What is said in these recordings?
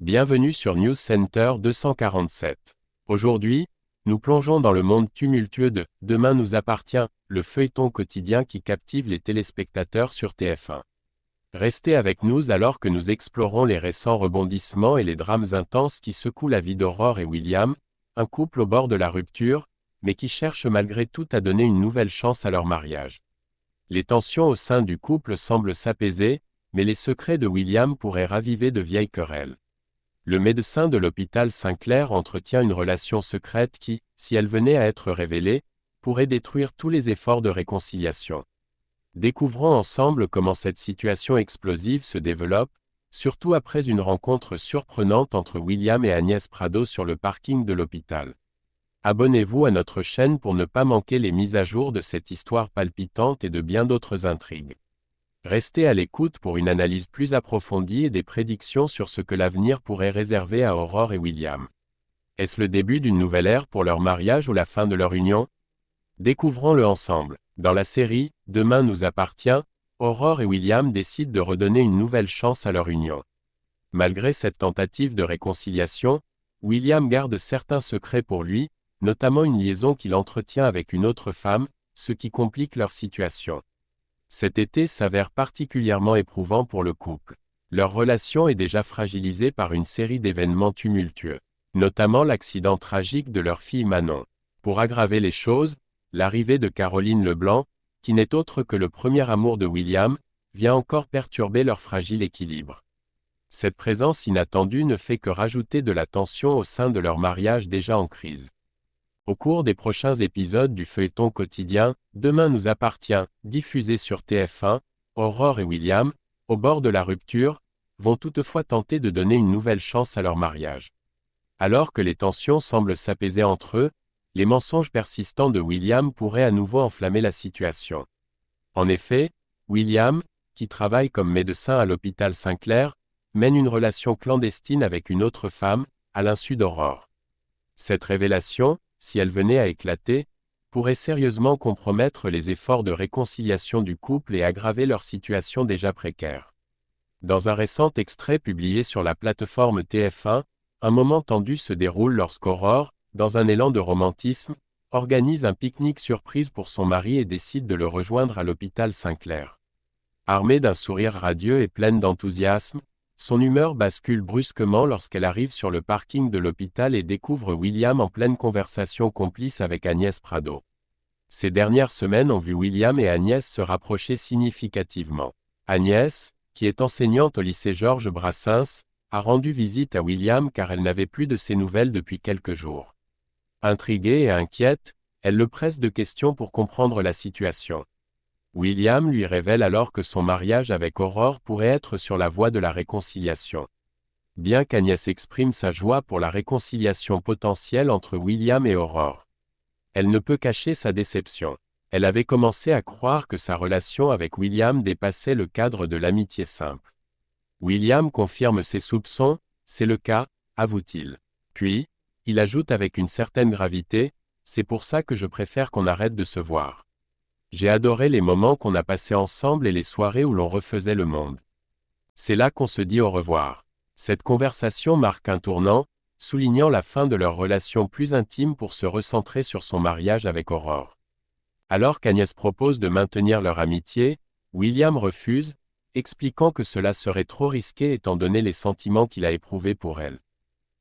Bienvenue sur News Center 247. Aujourd'hui, nous plongeons dans le monde tumultueux de « Demain nous appartient », le feuilleton quotidien qui captive les téléspectateurs sur TF1. Restez avec nous alors que nous explorons les récents rebondissements et les drames intenses qui secouent la vie d'Aurore et William, un couple au bord de la rupture, mais qui cherche malgré tout à donner une nouvelle chance à leur mariage. Les tensions au sein du couple semblent s'apaiser, mais les secrets de William pourraient raviver de vieilles querelles. Le médecin de l'hôpital Saint-Clair entretient une relation secrète qui, si elle venait à être révélée, pourrait détruire tous les efforts de réconciliation. Découvrons ensemble comment cette situation explosive se développe, surtout après une rencontre surprenante entre William et Agnès Prado sur le parking de l'hôpital. Abonnez-vous à notre chaîne pour ne pas manquer les mises à jour de cette histoire palpitante et de bien d'autres intrigues. Restez à l'écoute pour une analyse plus approfondie et des prédictions sur ce que l'avenir pourrait réserver à Aurore et William. Est-ce le début d'une nouvelle ère pour leur mariage ou la fin de leur union? Découvrons-le ensemble. Dans la série « Demain nous appartient », Aurore et William décident de redonner une nouvelle chance à leur union. Malgré cette tentative de réconciliation, William garde certains secrets pour lui, notamment une liaison qu'il entretient avec une autre femme, ce qui complique leur situation. Cet été s'avère particulièrement éprouvant pour le couple. Leur relation est déjà fragilisée par une série d'événements tumultueux, notamment l'accident tragique de leur fille Manon. Pour aggraver les choses, l'arrivée de Caroline Leblanc, qui n'est autre que le premier amour de William, vient encore perturber leur fragile équilibre. Cette présence inattendue ne fait que rajouter de la tension au sein de leur mariage déjà en crise. Au cours des prochains épisodes du feuilleton quotidien « Demain nous appartient », diffusé sur TF1, Aurore et William, au bord de la rupture, vont toutefois tenter de donner une nouvelle chance à leur mariage. Alors que les tensions semblent s'apaiser entre eux, les mensonges persistants de William pourraient à nouveau enflammer la situation. En effet, William, qui travaille comme médecin à l'hôpital Saint-Clair, mène une relation clandestine avec une autre femme, à l'insu d'Aurore. Cette révélation, si elle venait à éclater, pourrait sérieusement compromettre les efforts de réconciliation du couple et aggraver leur situation déjà précaire. Dans un récent extrait publié sur la plateforme TF1, un moment tendu se déroule lorsqu'Aurore, dans un élan de romantisme, organise un pique-nique surprise pour son mari et décide de le rejoindre à l'hôpital Saint-Clair. Armée d'un sourire radieux et pleine d'enthousiasme, son humeur bascule brusquement lorsqu'elle arrive sur le parking de l'hôpital et découvre William en pleine conversation complice avec Agnès Prado. Ces dernières semaines ont vu William et Agnès se rapprocher significativement. Agnès, qui est enseignante au lycée Georges Brassens, a rendu visite à William car elle n'avait plus de ses nouvelles depuis quelques jours. Intriguée et inquiète, elle le presse de questions pour comprendre la situation. William lui révèle alors que son mariage avec Aurore pourrait être sur la voie de la réconciliation. Bien qu'Agnès exprime sa joie pour la réconciliation potentielle entre William et Aurore, elle ne peut cacher sa déception. Elle avait commencé à croire que sa relation avec William dépassait le cadre de l'amitié simple. William confirme ses soupçons, c'est le cas, avoue-t-il. Puis, il ajoute avec une certaine gravité, c'est pour ça que je préfère qu'on arrête de se voir. J'ai adoré les moments qu'on a passés ensemble et les soirées où l'on refaisait le monde. C'est là qu'on se dit au revoir. Cette conversation marque un tournant, soulignant la fin de leur relation plus intime pour se recentrer sur son mariage avec Aurore. Alors qu'Agnès propose de maintenir leur amitié, William refuse, expliquant que cela serait trop risqué étant donné les sentiments qu'il a éprouvés pour elle.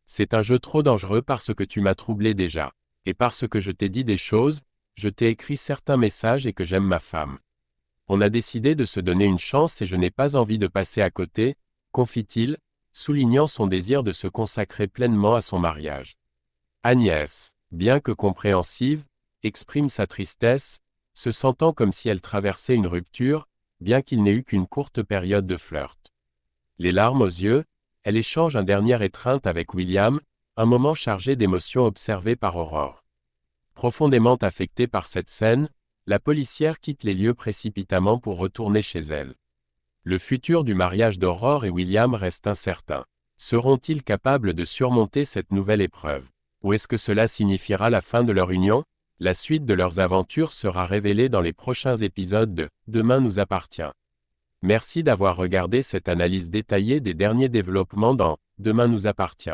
C'est un jeu trop dangereux parce que tu m'as troublé déjà. Et parce que je t'ai dit des choses, je t'ai écrit certains messages et que j'aime ma femme. On a décidé de se donner une chance et je n'ai pas envie de passer à côté, confie-t-il, soulignant son désir de se consacrer pleinement à son mariage. Agnès, bien que compréhensive, exprime sa tristesse, se sentant comme si elle traversait une rupture, bien qu'il n'ait eu qu'une courte période de flirt. Les larmes aux yeux, elle échange un dernier étreinte avec William, un moment chargé d'émotions observé par Aurore. Profondément affectée par cette scène, la policière quitte les lieux précipitamment pour retourner chez elle. Le futur du mariage d'Aurore et William reste incertain. Seront-ils capables de surmonter cette nouvelle épreuve? Ou est-ce que cela signifiera la fin de leur union? La suite de leurs aventures sera révélée dans les prochains épisodes de « Demain nous appartient ». Merci d'avoir regardé cette analyse détaillée des derniers développements dans Demain nous appartient.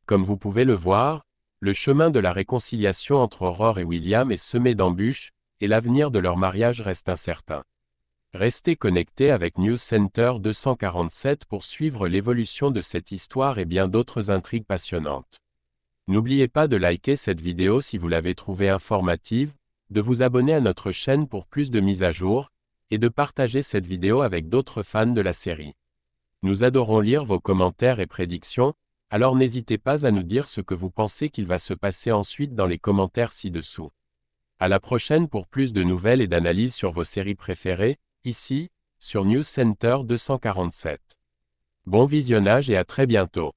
Comme vous pouvez le voir, le chemin de la réconciliation entre Aurore et William est semé d'embûches, et l'avenir de leur mariage reste incertain. Restez connectés avec News Center 247 pour suivre l'évolution de cette histoire et bien d'autres intrigues passionnantes. N'oubliez pas de liker cette vidéo si vous l'avez trouvée informative, de vous abonner à notre chaîne pour plus de mises à jour, et de partager cette vidéo avec d'autres fans de la série. Nous adorons lire vos commentaires et prédictions, alors n'hésitez pas à nous dire ce que vous pensez qu'il va se passer ensuite dans les commentaires ci-dessous. À la prochaine pour plus de nouvelles et d'analyses sur vos séries préférées, ici, sur News Center 247. Bon visionnage et à très bientôt.